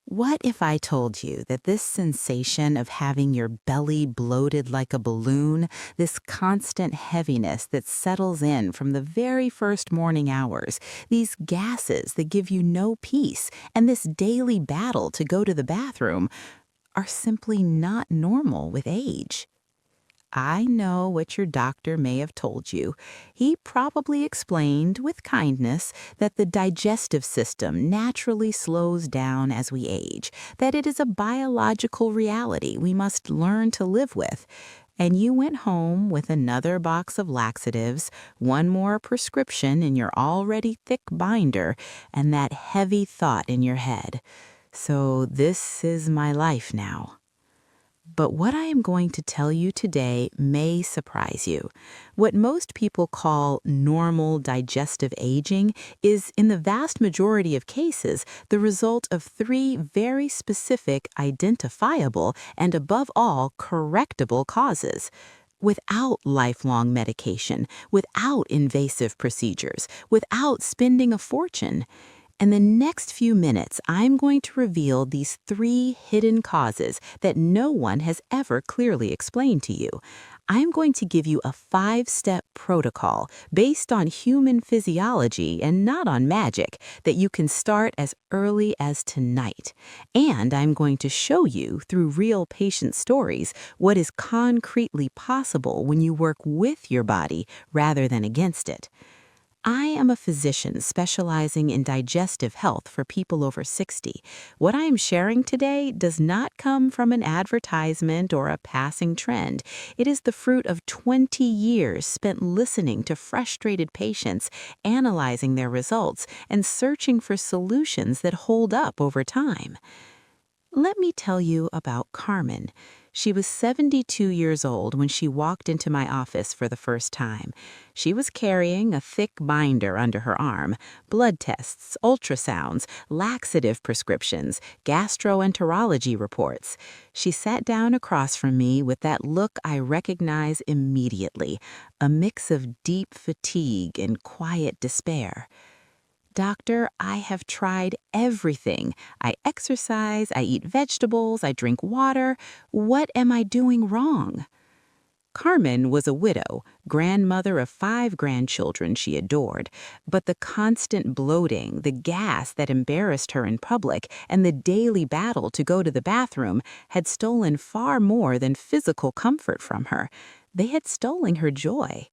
What if I told you that this sensation of having your belly bloated like a balloon, this constant heaviness that settles in from the very first morning hours, these gases that give you no peace, and this daily battle to go to the bathroom are simply not normal with age? I know what your doctor may have told you. He probably explained, with kindness, that the digestive system naturally slows down as we age, that it is a biological reality we must learn to live with. And you went home with another box of laxatives, one more prescription in your already thick binder, and that heavy thought in your head. So this is my life now. But what I am going to tell you today may surprise you. What most people call normal digestive aging is, in the vast majority of cases, the result of three very specific, identifiable, and above all, correctable causes. Without lifelong medication, without invasive procedures, without spending a fortune. In the next few minutes, I'm going to reveal these three hidden causes that no one has ever clearly explained to you. I'm going to give you a 5-step protocol based on human physiology and not on magic that you can start as early as tonight. And I'm going to show you through real patient stories what is concretely possible when you work with your body rather than against it. I am a physician specializing in digestive health for people over 60. What I am sharing today does not come from an advertisement or a passing trend. It is the fruit of 20 years spent listening to frustrated patients, analyzing their results, and searching for solutions that hold up over time. Let me tell you about Carmen. She was 72 years old when she walked into my office for the first time. She was carrying a thick binder under her arm, blood tests, ultrasounds, laxative prescriptions, gastroenterology reports. She sat down across from me with that look I recognize immediately, a mix of deep fatigue and quiet despair. Doctor, I have tried everything. I exercise, I eat vegetables, I drink water. What am I doing wrong? Carmen was a widow, grandmother of 5 grandchildren she adored, but the constant bloating, the gas that embarrassed her in public, and the daily battle to go to the bathroom had stolen far more than physical comfort from her. They had stolen her joy.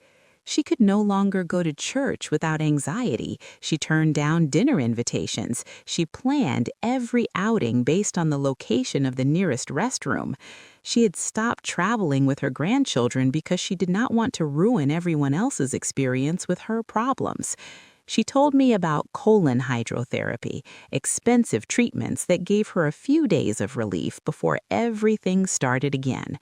She could no longer go to church without anxiety. She turned down dinner invitations. She planned every outing based on the location of the nearest restroom. She had stopped traveling with her grandchildren because she did not want to ruin everyone else's experience with her problems. She told me about colon hydrotherapy, expensive treatments that gave her a few days of relief before everything started again.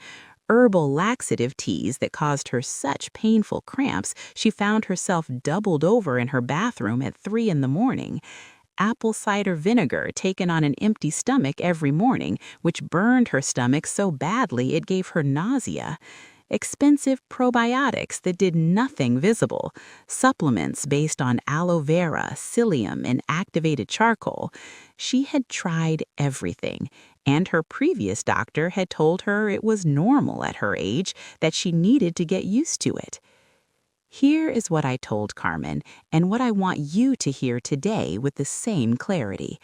Herbal laxative teas that caused her such painful cramps she found herself doubled over in her bathroom at 3 in the morning. Apple cider vinegar taken on an empty stomach every morning, which burned her stomach so badly it gave her nausea. Expensive probiotics that did nothing visible. Supplements based on aloe vera, psyllium, and activated charcoal. She had tried everything, and her previous doctor had told her it was normal at her age, that she needed to get used to it. Here is what I told Carmen, and what I want you to hear today with the same clarity.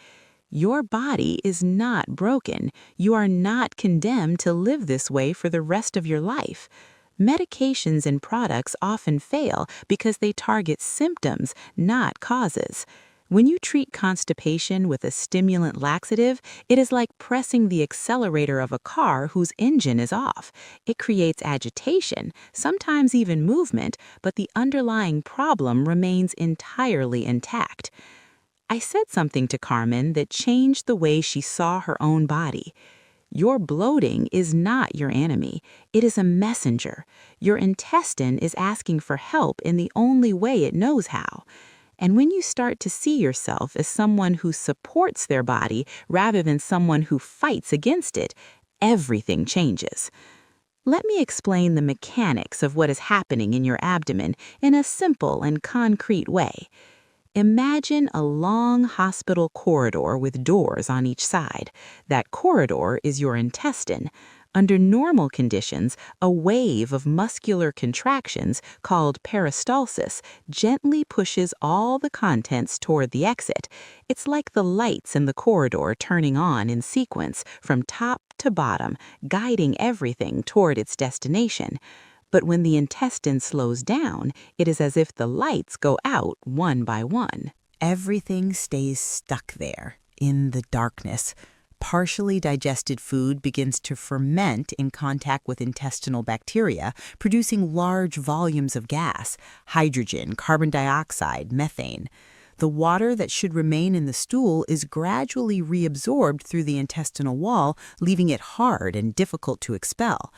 Your body is not broken. You are not condemned to live this way for the rest of your life. Medications and products often fail because they target symptoms, not causes. When you treat constipation with a stimulant laxative, it is like pressing the accelerator of a car whose engine is off. It creates agitation, sometimes even movement, but the underlying problem remains entirely intact. I said something to Carmen that changed the way she saw her own body. Your bloating is not your enemy. It is a messenger. Your intestine is asking for help in the only way it knows how. And when you start to see yourself as someone who supports their body rather than someone who fights against it, everything changes. Let me explain the mechanics of what is happening in your abdomen in a simple and concrete way. Imagine a long hospital corridor with doors on each side. That corridor is your intestine. Under normal conditions, a wave of muscular contractions called peristalsis gently pushes all the contents toward the exit. It's like the lights in the corridor turning on in sequence from top to bottom, guiding everything toward its destination. But when the intestine slows down, it is as if the lights go out one by one. Everything stays stuck there, in the darkness. Partially digested food begins to ferment in contact with intestinal bacteria, producing large volumes of gas, hydrogen, carbon dioxide, methane. The water that should remain in the stool is gradually reabsorbed through the intestinal wall, leaving it hard and difficult to expel.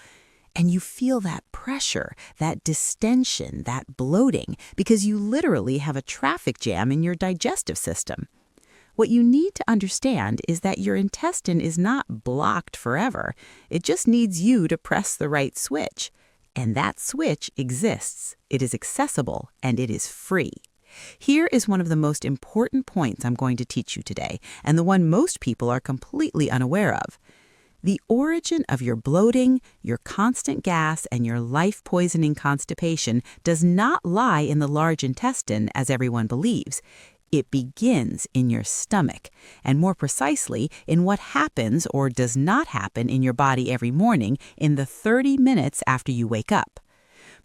And you feel that pressure, that distension, that bloating, because you literally have a traffic jam in your digestive system. What you need to understand is that your intestine is not blocked forever. It just needs you to press the right switch. And that switch exists. It is accessible, and it is free. Here is one of the most important points I'm going to teach you today, and the one most people are completely unaware of. The origin of your bloating, your constant gas, and your life-poisoning constipation does not lie in the large intestine, as everyone believes. It begins in your stomach, and more precisely, in what happens or does not happen in your body every morning in the 30 minutes after you wake up.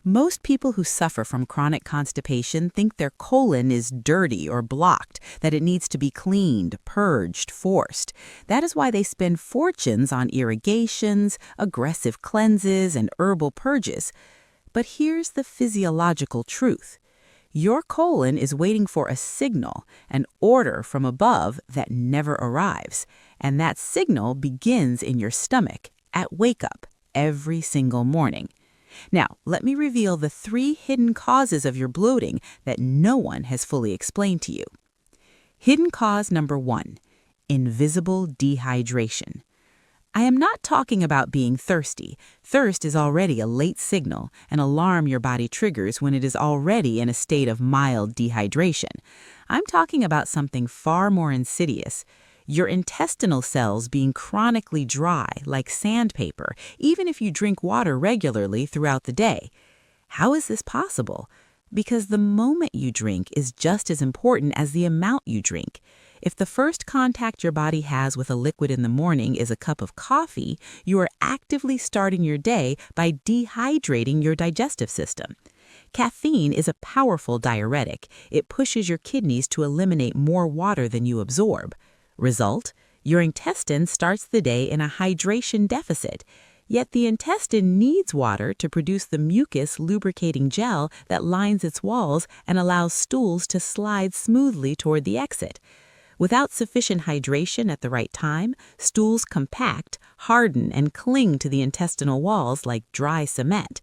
Most people who suffer from chronic constipation think their colon is dirty or blocked, that it needs to be cleaned, purged, forced. That is why they spend fortunes on irrigations, aggressive cleanses, and herbal purges. But here's the physiological truth. Your colon is waiting for a signal, an order from above that never arrives. And that signal begins in your stomach, at wake-up, every single morning. Now, let me reveal the 3 hidden causes of your bloating that no one has fully explained to you. Hidden cause number 1, invisible dehydration. I am not talking about being thirsty. Thirst is already a late signal, an alarm your body triggers when it is already in a state of mild dehydration. I'm talking about something far more insidious. Your intestinal cells being chronically dry, like sandpaper, even if you drink water regularly throughout the day. How is this possible? Because the moment you drink is just as important as the amount you drink. If the first contact your body has with a liquid in the morning is a cup of coffee, you are actively starting your day by dehydrating your digestive system. Caffeine is a powerful diuretic. It pushes your kidneys to eliminate more water than you absorb. Result, your intestine starts the day in a hydration deficit. Yet the intestine needs water to produce the mucus lubricating gel that lines its walls and allows stools to slide smoothly toward the exit. Without sufficient hydration at the right time, stools compact, harden, and cling to the intestinal walls like dry cement.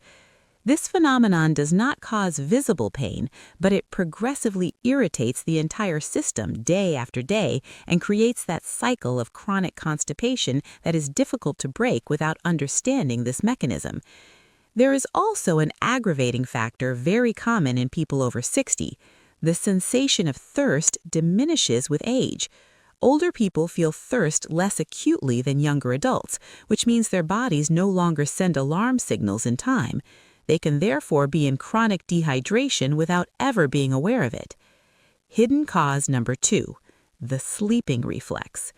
This phenomenon does not cause visible pain, but it progressively irritates the entire system day after day and creates that cycle of chronic constipation that is difficult to break without understanding this mechanism. There is also an aggravating factor very common in people over 60. The sensation of thirst diminishes with age. Older people feel thirst less acutely than younger adults, which means their bodies no longer send alarm signals in time. They can therefore be in chronic dehydration without ever being aware of it. Hidden cause number 2, the sleeping reflex.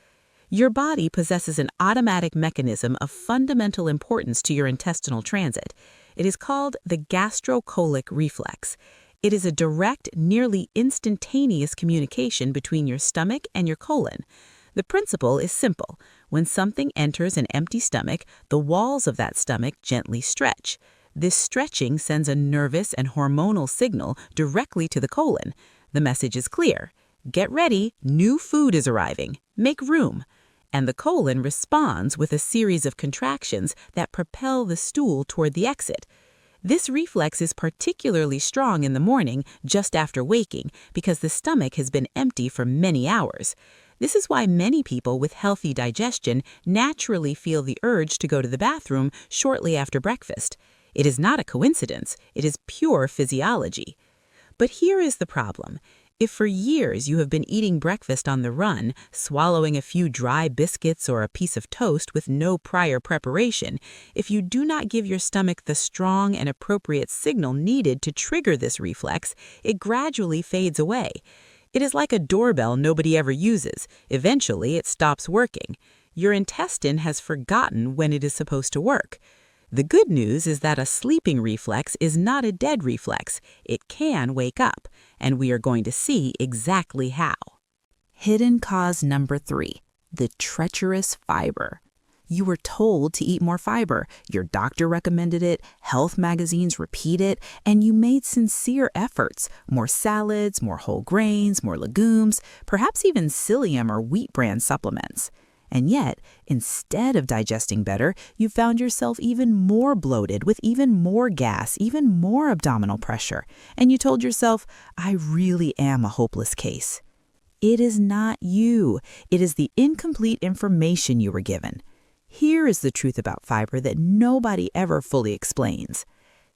Your body possesses an automatic mechanism of fundamental importance to your intestinal transit. It is called the gastrocolic reflex. It is a direct, nearly instantaneous communication between your stomach and your colon. The principle is simple. When something enters an empty stomach, the walls of that stomach gently stretch. This stretching sends a nervous and hormonal signal directly to the colon. The message is clear. Get ready, new food is arriving. Make room. And the colon responds with a series of contractions that propel the stool toward the exit. This reflex is particularly strong in the morning, just after waking, because the stomach has been empty for many hours. This is why many people with healthy digestion naturally feel the urge to go to the bathroom shortly after breakfast. It is not a coincidence, it is pure physiology. But here is the problem. If for years you have been eating breakfast on the run, swallowing a few dry biscuits or a piece of toast with no prior preparation, if you do not give your stomach the strong and appropriate signal needed to trigger this reflex, it gradually fades away. It is like a doorbell nobody ever uses. Eventually, it stops working. Your intestine has forgotten when it is supposed to work. The good news is that a sleeping reflex is not a dead reflex. It can wake up, and we are going to see exactly how. Hidden cause number 3, the treacherous fiber. You were told to eat more fiber, your doctor recommended it, health magazines repeat it, and you made sincere efforts. More salads, more whole grains, more legumes, perhaps even psyllium or wheat bran supplements. And yet, instead of digesting better, you found yourself even more bloated with even more gas, even more abdominal pressure. And you told yourself, I really am a hopeless case. It is not you. It is the incomplete information you were given. Here is the truth about fiber that nobody ever fully explains.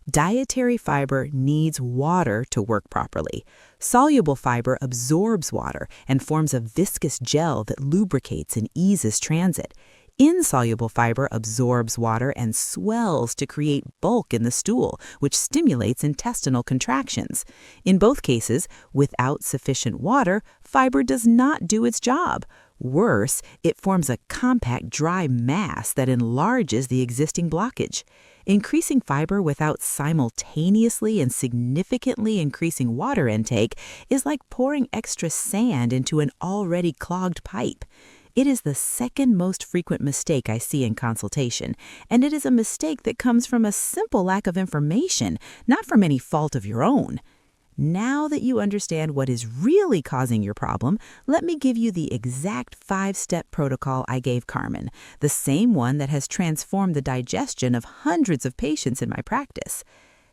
Dietary fiber needs water to work properly. Soluble fiber absorbs water and forms a viscous gel that lubricates and eases transit. Insoluble fiber absorbs water and swells to create bulk in the stool, which stimulates intestinal contractions. In both cases, without sufficient water, fiber does not do its job. Worse, it forms a compact, dry mass that enlarges the existing blockage. Increasing fiber without simultaneously and significantly increasing water intake is like pouring extra sand into an already clogged pipe. It is the second most frequent mistake I see in consultation, and it is a mistake that comes from a simple lack of information, not from any fault of your own. Now that you understand what is really causing your problem, let me give you the exact 5-step protocol I gave Carmen, the same one that has transformed the digestion of hundreds of patients in my practice.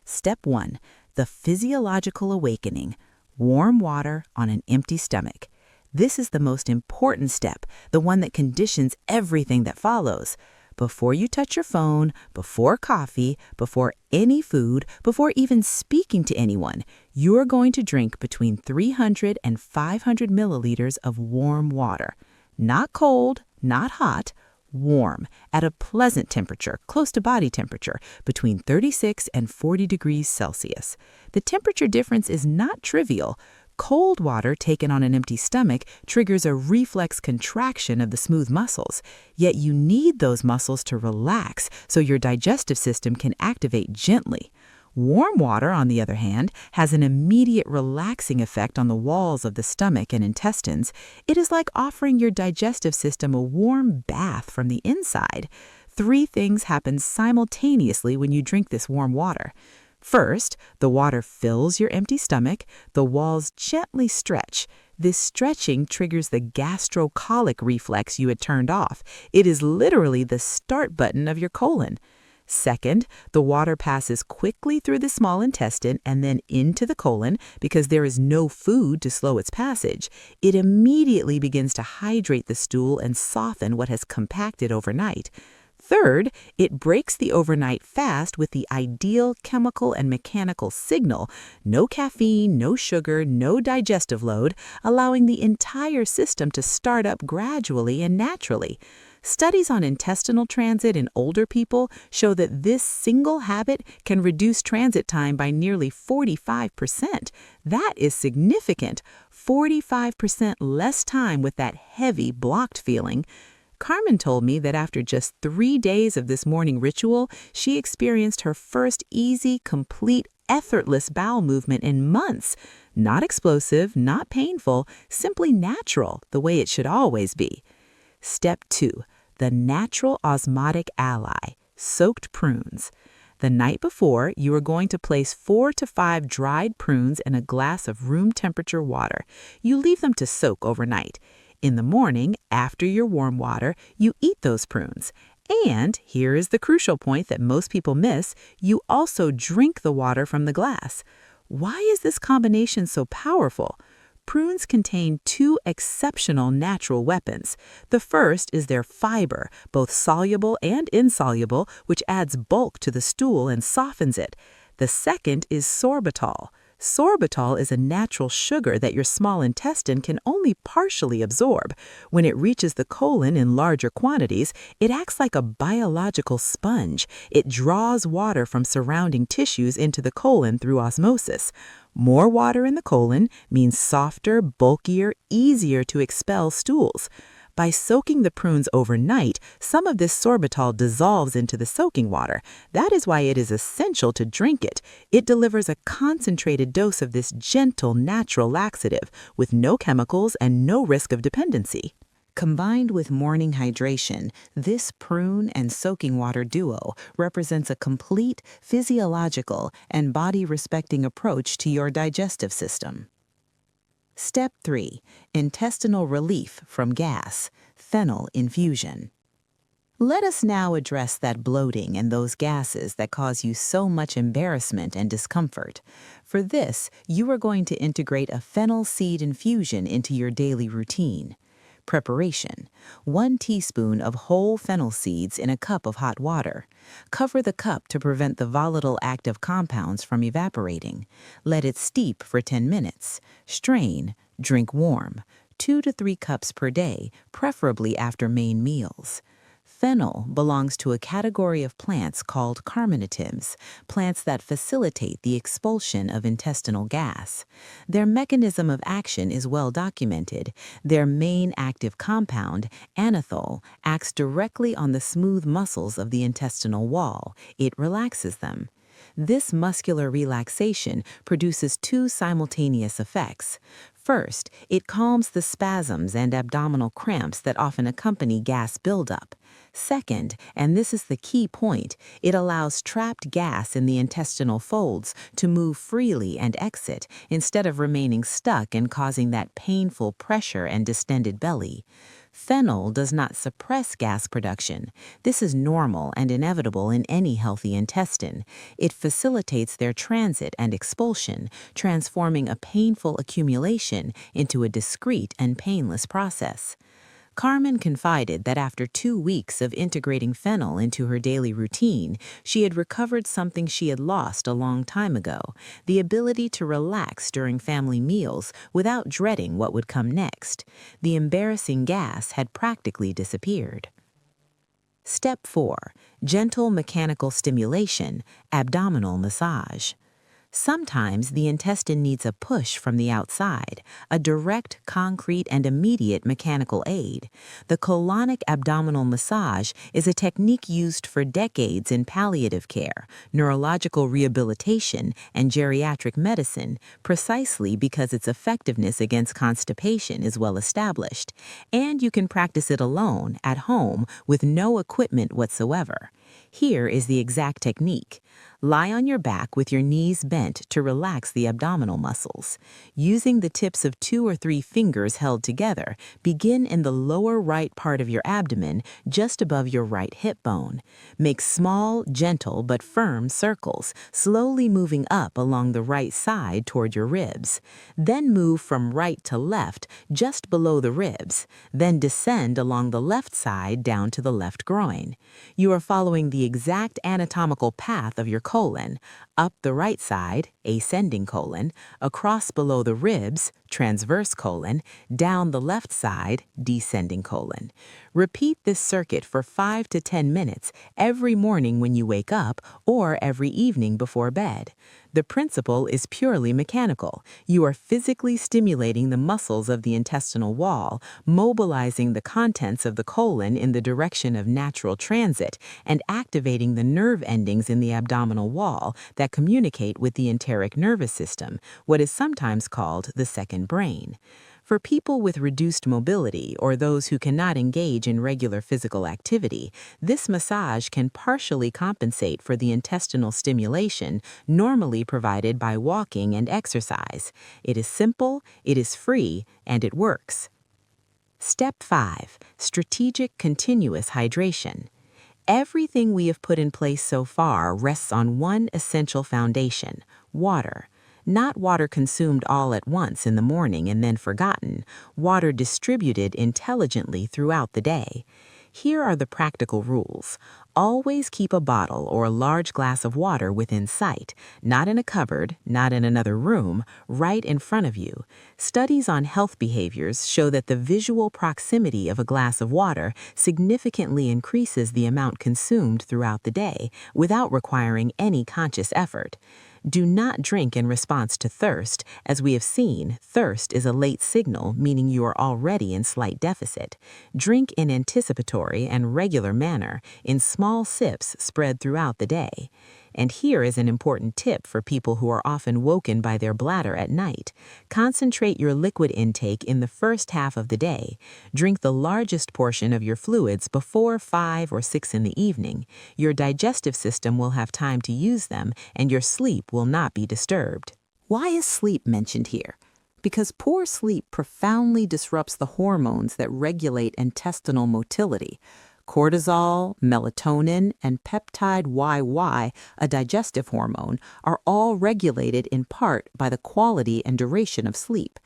Step 1, the physiological awakening, warm water on an empty stomach. This is the most important step, the one that conditions everything that follows. Before you touch your phone, before coffee, before any food, before even speaking to anyone, you're going to drink between 300 and 500 milliliters of warm water. Not cold, not hot, warm, at a pleasant temperature, close to body temperature, between 36 and 40 degrees Celsius. The temperature difference is not trivial. Cold water taken on an empty stomach triggers a reflex contraction of the smooth muscles, yet you need those muscles to relax so your digestive system can activate gently. Warm water, on the other hand, has an immediate relaxing effect on the walls of the stomach and intestines. It is like offering your digestive system a warm bath from the inside. 3 things happen simultaneously when you drink this warm water. First, the water fills your empty stomach, the walls gently stretch. This stretching triggers the gastrocolic reflex you had turned off. It is literally the start button of your colon. Second, the water passes quickly through the small intestine and then into the colon because there is no food to slow its passage. It immediately begins to hydrate the stool and soften what has compacted overnight. Third, it breaks the overnight fast with the ideal chemical and mechanical signal, no caffeine, no sugar, no digestive load, allowing the entire system to start up gradually and naturally. Studies on intestinal transit in older people show that this single habit can reduce transit time by nearly 45%. That is significant. 45% less time with that heavy, blocked feeling. Carmen told me that after just 3 days of this morning ritual, she experienced her first easy, complete, effortless bowel movement in months. Not explosive, not painful, simply natural, the way it should always be. Step 2, the natural osmotic ally, soaked prunes. The night before, you are going to place 4 to 5 dried prunes in a glass of room temperature water. You leave them to soak overnight. In the morning, after your warm water, you eat those prunes. And, here is the crucial point that most people miss, you also drink the water from the glass. Why is this combination so powerful? Prunes contain 2 exceptional natural weapons. The first is their fiber, both soluble and insoluble, which adds bulk to the stool and softens it. The second is sorbitol. Sorbitol is a natural sugar that your small intestine can only partially absorb. When it reaches the colon in larger quantities, it acts like a biological sponge. It draws water from surrounding tissues into the colon through osmosis. More water in the colon means softer, bulkier, easier to expel stools. By soaking the prunes overnight, some of this sorbitol dissolves into the soaking water. That is why it is essential to drink it. It delivers a concentrated dose of this gentle, natural laxative with no chemicals and no risk of dependency. Combined with morning hydration, this prune and soaking water duo represents a complete physiological and body-respecting approach to your digestive system. Step 3. Intestinal relief from gas, fennel infusion. Let us now address that bloating and those gases that cause you so much embarrassment and discomfort. For this, you are going to integrate a fennel seed infusion into your daily routine. Preparation: 1 teaspoon of whole fennel seeds in a cup of hot water. Cover the cup to prevent the volatile active compounds from evaporating. Let it steep for 10 minutes. Strain, drink warm. 2 to 3 cups per day, preferably after main meals. Fennel belongs to a category of plants called carminatives, plants that facilitate the expulsion of intestinal gas. Their mechanism of action is well documented. Their main active compound, anethol, acts directly on the smooth muscles of the intestinal wall. It relaxes them. This muscular relaxation produces 2 simultaneous effects. First, it calms the spasms and abdominal cramps that often accompany gas buildup. Second, and this is the key point, it allows trapped gas in the intestinal folds to move freely and exit instead of remaining stuck and causing that painful pressure and distended belly. Fennel does not suppress gas production. This is normal and inevitable in any healthy intestine. It facilitates their transit and expulsion, transforming a painful accumulation into a discreet and painless process. Carmen confided that after 2 weeks of integrating fennel into her daily routine, she had recovered something she had lost a long time ago: the ability to relax during family meals without dreading what would come next. The embarrassing gas had practically disappeared. Step 4. Gentle mechanical stimulation, abdominal massage. Sometimes the intestine needs a push from the outside, a direct, concrete, and immediate mechanical aid. The colonic abdominal massage is a technique used for decades in palliative care, neurological rehabilitation, and geriatric medicine, precisely because its effectiveness against constipation is well established. And you can practice it alone, at home, with no equipment whatsoever. Here is the exact technique. Lie on your back with your knees bent to relax the abdominal muscles. Using the tips of 2 or 3 fingers held together, begin in the lower right part of your abdomen, just above your right hip bone. Make small, gentle, but firm circles, slowly moving up along the right side toward your ribs. Then move from right to left, just below the ribs. Then descend along the left side down to the left groin. You are following the exact anatomical path of your colon: up the right side, ascending colon; across below the ribs, transverse colon; down the left side, descending colon. Repeat this circuit for 5 to 10 minutes every morning when you wake up or every evening before bed. The principle is purely mechanical. You are physically stimulating the muscles of the intestinal wall, mobilizing the contents of the colon in the direction of natural transit, and activating the nerve endings in the abdominal wall that communicate with the enteric nervous system, what is sometimes called the second brain. For people with reduced mobility or those who cannot engage in regular physical activity, this massage can partially compensate for the intestinal stimulation normally provided by walking and exercise. It is simple, it is free, and it works. Step 5. Strategic continuous hydration. Everything we have put in place so far rests on one essential foundation: water. Not water consumed all at once in the morning and then forgotten, water distributed intelligently throughout the day. Here are the practical rules. Always keep a bottle or a large glass of water within sight, not in a cupboard, not in another room, right in front of you. Studies on health behaviors show that the visual proximity of a glass of water significantly increases the amount consumed throughout the day without requiring any conscious effort. Do not drink in response to thirst. As we have seen, thirst is a late signal, meaning you are already in slight deficit. Drink in anticipatory and regular manner, in small sips spread throughout the day. And here is an important tip for people who are often woken by their bladder at night. Concentrate your liquid intake in the first half of the day. Drink the largest portion of your fluids before 5 or 6 in the evening. Your digestive system will have time to use them, and your sleep will not be disturbed. Why is sleep mentioned here? Because poor sleep profoundly disrupts the hormones that regulate intestinal motility. Cortisol, melatonin, and peptide YY, a digestive hormone, are all regulated in part by the quality and duration of sleep.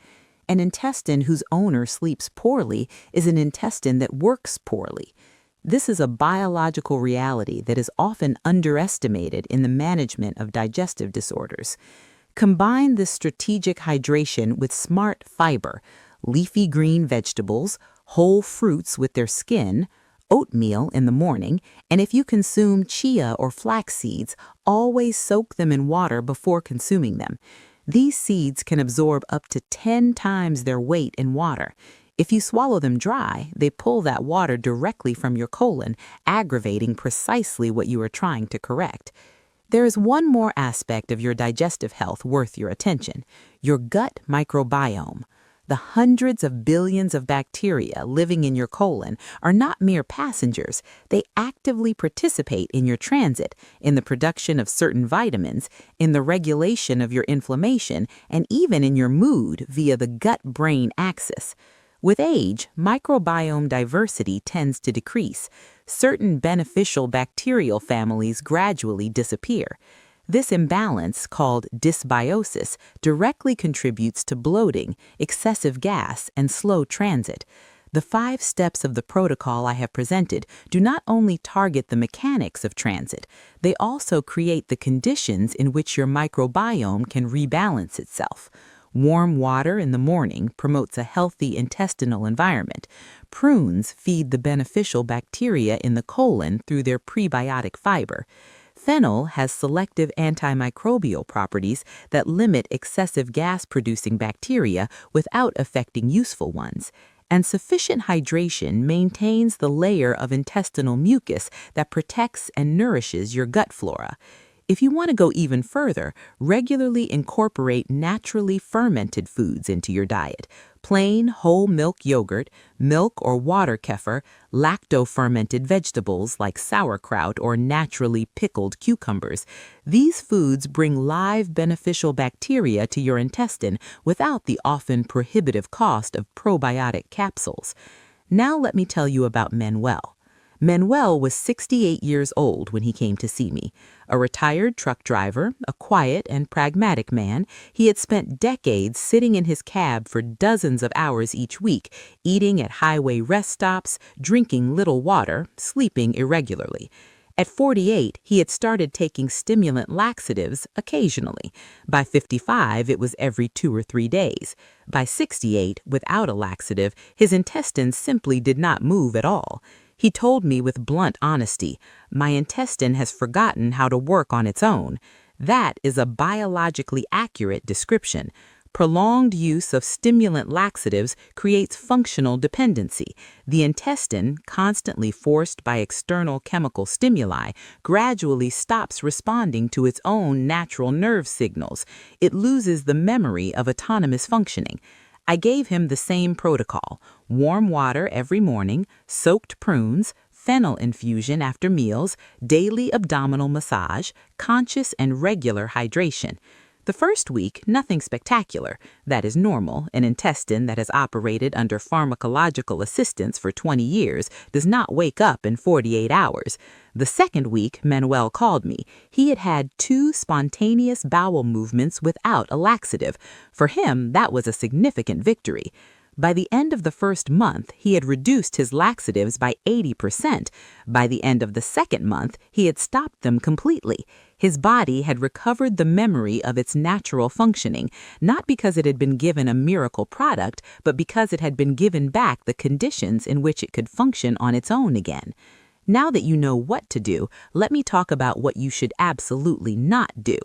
An intestine whose owner sleeps poorly is an intestine that works poorly. This is a biological reality that is often underestimated in the management of digestive disorders. Combine this strategic hydration with smart fiber, leafy green vegetables, whole fruits with their skin, oatmeal in the morning, and if you consume chia or flax seeds, always soak them in water before consuming them. These seeds can absorb up to 10 times their weight in water. If you swallow them dry, they pull that water directly from your colon, aggravating precisely what you are trying to correct. There is one more aspect of your digestive health worth your attention: your gut microbiome. The hundreds of billions of bacteria living in your colon are not mere passengers. They actively participate in your transit, in the production of certain vitamins, in the regulation of your inflammation, and even in your mood via the gut-brain axis. With age, microbiome diversity tends to decrease. Certain beneficial bacterial families gradually disappear. This imbalance, called dysbiosis, directly contributes to bloating, excessive gas, and slow transit. The 5 steps of the protocol I have presented do not only target the mechanics of transit, they also create the conditions in which your microbiome can rebalance itself. Warm water in the morning promotes a healthy intestinal environment. Prunes feed the beneficial bacteria in the colon through their prebiotic fiber. Fennel has selective antimicrobial properties that limit excessive gas-producing bacteria without affecting useful ones. And sufficient hydration maintains the layer of intestinal mucus that protects and nourishes your gut flora. If you want to go even further, regularly incorporate naturally fermented foods into your diet. Plain whole milk yogurt, milk or water kefir, lacto-fermented vegetables like sauerkraut or naturally pickled cucumbers. These foods bring live beneficial bacteria to your intestine without the often prohibitive cost of probiotic capsules. Now let me tell you about Manuel. Manuel was 68 years old when he came to see me. A retired truck driver, a quiet and pragmatic man, he had spent decades sitting in his cab for dozens of hours each week, eating at highway rest stops, drinking little water, sleeping irregularly. At 48, he had started taking stimulant laxatives occasionally. By 55, it was every 2 or 3 days. By 68, without a laxative, his intestines simply did not move at all. He told me with blunt honesty, "My intestine has forgotten how to work on its own." That is a biologically accurate description. Prolonged use of stimulant laxatives creates functional dependency. The intestine, constantly forced by external chemical stimuli, gradually stops responding to its own natural nerve signals. It loses the memory of autonomous functioning. I gave him the same protocol: warm water every morning, soaked prunes, fennel infusion after meals, daily abdominal massage, conscious and regular hydration. The first week, nothing spectacular. That is normal. An intestine that has operated under pharmacological assistance for 20 years does not wake up in 48 hours. The second week, Manuel called me. He had had 2 spontaneous bowel movements without a laxative. For him, that was a significant victory. By the end of the first month, he had reduced his laxatives by 80%. By the end of the second month, he had stopped them completely. His body had recovered the memory of its natural functioning, not because it had been given a miracle product, but because it had been given back the conditions in which it could function on its own again. Now that you know what to do, let me talk about what you should absolutely not do.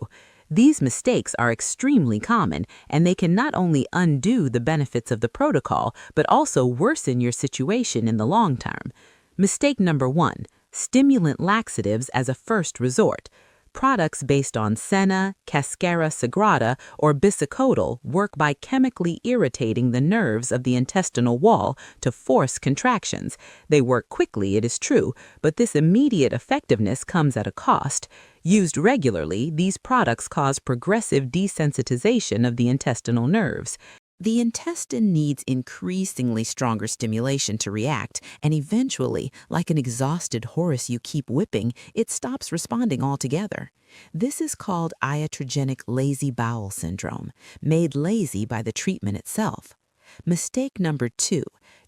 These mistakes are extremely common, and they can not only undo the benefits of the protocol, but also worsen your situation in the long term. Mistake number 1, stimulant laxatives as a first resort. Products based on senna, cascara sagrada, or bisacodyl work by chemically irritating the nerves of the intestinal wall to force contractions. They work quickly, it is true, but this immediate effectiveness comes at a cost. Used regularly, these products cause progressive desensitization of the intestinal nerves. The intestine needs increasingly stronger stimulation to react, and eventually, like an exhausted horse you keep whipping, it stops responding altogether. This is called iatrogenic lazy bowel syndrome, made lazy by the treatment itself. Mistake number 2,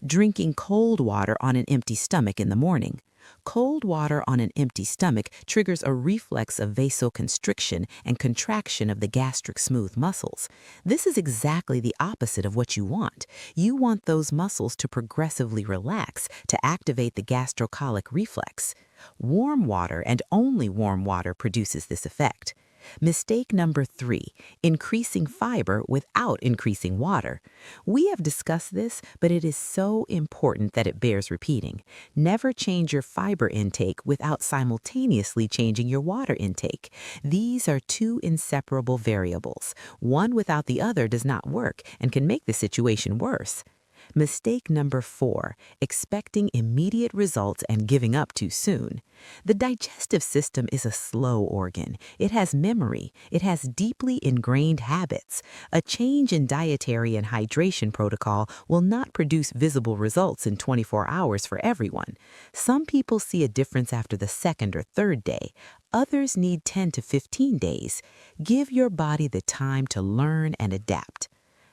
drinking cold water on an empty stomach in the morning. Cold water on an empty stomach triggers a reflex of vasoconstriction and contraction of the gastric smooth muscles. This is exactly the opposite of what you want. You want those muscles to progressively relax to activate the gastrocolic reflex. Warm water and only warm water produces this effect. Mistake number 3, increasing fiber without increasing water. We have discussed this, but it is so important that it bears repeating. Never change your fiber intake without simultaneously changing your water intake. These are two inseparable variables. One without the other does not work and can make the situation worse. Mistake number 4, expecting immediate results and giving up too soon. The digestive system is a slow organ. It has memory. It has deeply ingrained habits. A change in dietary and hydration protocol will not produce visible results in 24 hours for everyone. Some people see a difference after the second or third day. Others need 10 to 15 days. Give your body the time to learn and adapt.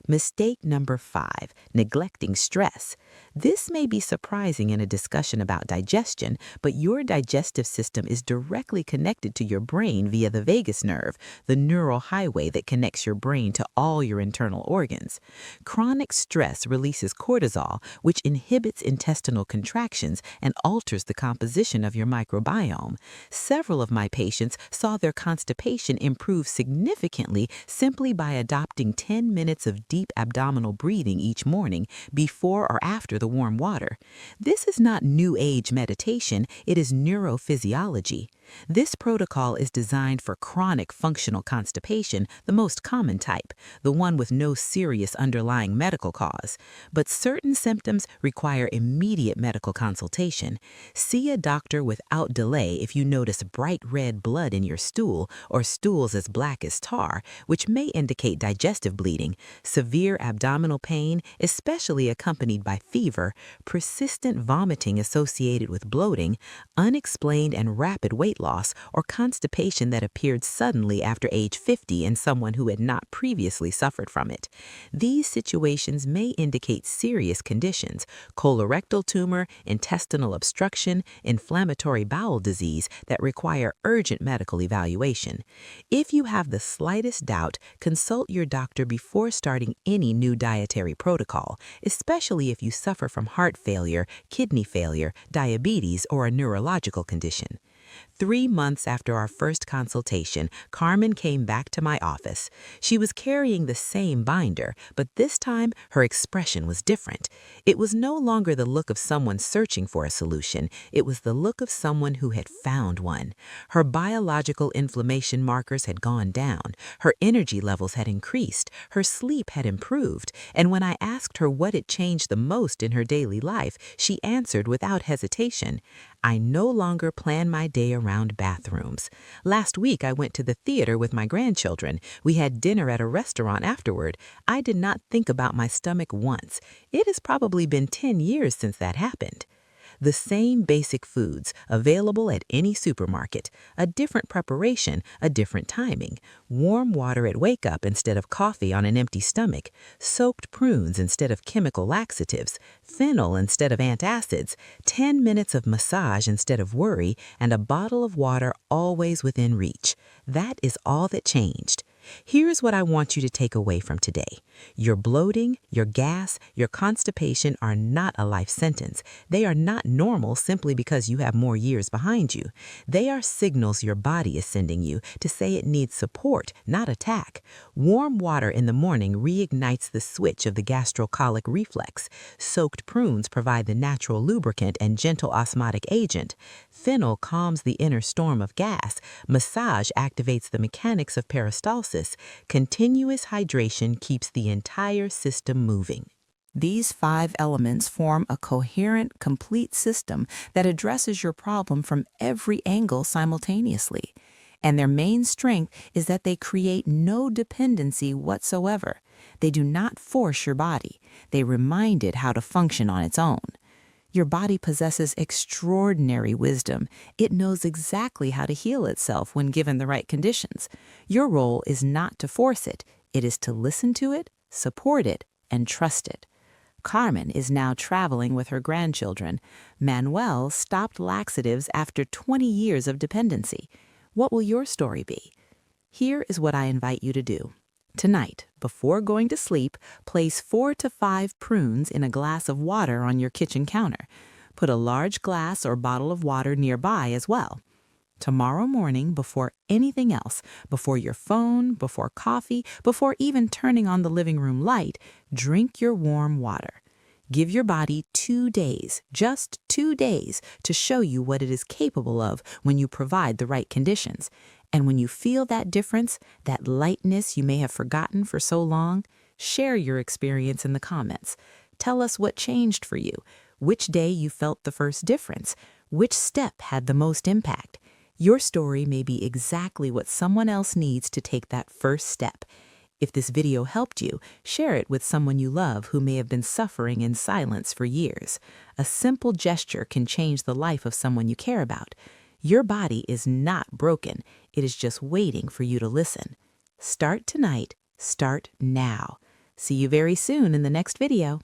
Mistake number 5, neglecting stress. This may be surprising in a discussion about digestion, but your digestive system is directly connected to your brain via the vagus nerve, the neural highway that connects your brain to all your internal organs. Chronic stress releases cortisol, which inhibits intestinal contractions and alters the composition of your microbiome. Several of my patients saw their constipation improve significantly simply by adopting 10 minutes of deep abdominal breathing each morning before or after the warm water. This is not New Age meditation, it is neurophysiology. This protocol is designed for chronic functional constipation, the most common type, the one with no serious underlying medical cause. But certain symptoms require immediate medical consultation. See a doctor without delay if you notice bright red blood in your stool or stools as black as tar, which may indicate digestive bleeding, severe abdominal pain, especially accompanied by fever, persistent vomiting associated with bloating, unexplained and rapid weight loss, or constipation that appeared suddenly after age 50 in someone who had not previously suffered from it. These situations may indicate serious conditions: colorectal tumor, intestinal obstruction, inflammatory bowel disease that require urgent medical evaluation. If you have the slightest doubt, consult your doctor before starting any new dietary protocol, especially if you suffer from heart failure, kidney failure, diabetes, or a neurological condition. 3 months after our first consultation, Carmen came back to my office. She was carrying the same binder, but this time her expression was different. It was no longer the look of someone searching for a solution. It was the look of someone who had found one. Her biological inflammation markers had gone down. Her energy levels had increased. Her sleep had improved. And when I asked her what had changed the most in her daily life, she answered without hesitation, "I no longer plan my day around bathrooms. Last week I went to the theater with my grandchildren. We had dinner at a restaurant afterward. I did not think about my stomach once. It has probably been 10 years since that happened." The same basic foods available at any supermarket, a different preparation, a different timing. Warm water at wake up instead of coffee on an empty stomach, soaked prunes instead of chemical laxatives, fennel instead of antacids, 10 minutes of massage instead of worry, and a bottle of water always within reach. That is all that changed. Here's what I want you to take away from today. Your bloating, your gas, your constipation are not a life sentence. They are not normal simply because you have more years behind you. They are signals your body is sending you to say it needs support, not attack. Warm water in the morning reignites the switch of the gastrocolic reflex. Soaked prunes provide the natural lubricant and gentle osmotic agent. Fennel calms the inner storm of gas. Massage activates the mechanics of peristalsis. Continuous hydration keeps the entire system moving. These 5 elements form a coherent, complete system that addresses your problem from every angle simultaneously. And their main strength is that they create no dependency whatsoever. They do not force your body. They remind it how to function on its own. Your body possesses extraordinary wisdom. It knows exactly how to heal itself when given the right conditions. Your role is not to force it. It is to listen to it, support it, and trust it. Carmen is now traveling with her grandchildren. Manuel stopped laxatives after 20 years of dependency. What will your story be? Here is what I invite you to do. Tonight, before going to sleep, place 4 to 5 prunes in a glass of water on your kitchen counter. Put a large glass or bottle of water nearby as well. Tomorrow morning, before anything else, before your phone, before coffee, before even turning on the living room light, drink your warm water. Give your body 2 days, just 2 days, to show you what it is capable of when you provide the right conditions. And when you feel that difference, that lightness you may have forgotten for so long, share your experience in the comments. Tell us what changed for you, which day you felt the first difference, which step had the most impact. Your story may be exactly what someone else needs to take that first step. If this video helped you, share it with someone you love who may have been suffering in silence for years. A simple gesture can change the life of someone you care about. Your body is not broken. It is just waiting for you to listen. Start tonight. Start now. See you very soon in the next video.